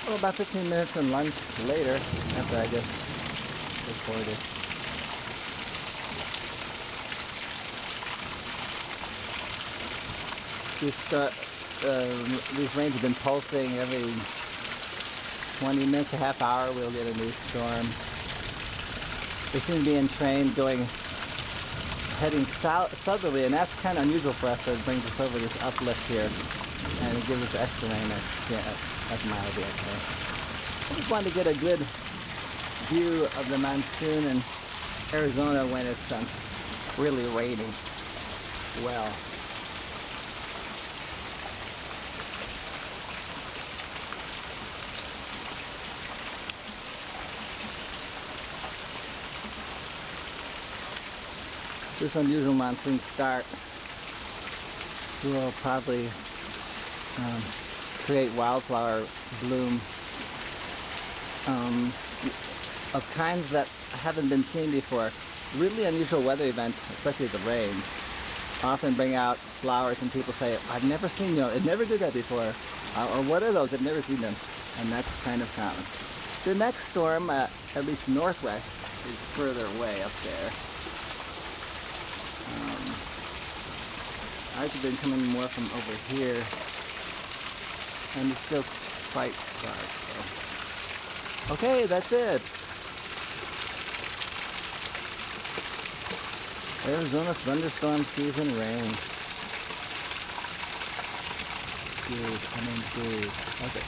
Well, about 15 minutes and lunch later, after I just recorded. These rains have been pulsing every 20 minutes, a half hour. We'll get a new storm. They seem to be in train heading southerly, and that's kind of unusual for us. So it brings us over this uplift here, and it gives us extra rain. That's my idea. Okay. I just wanted to get a good view of the monsoon in Arizona when it's really raining well. This unusual monsoon start will probably create wildflower bloom of kinds that haven't been seen before. Really unusual weather events, especially the rain, often bring out flowers, and people say, I've never seen it never did that before, or what are those, I've never seen them, and that's kind of common. The next storm, at least northwest, is further away up there. Ours have been coming more from over here, and it's still quite dark. So. Okay, that's it. Arizona thunderstorm season rain. Good, coming through. Okay.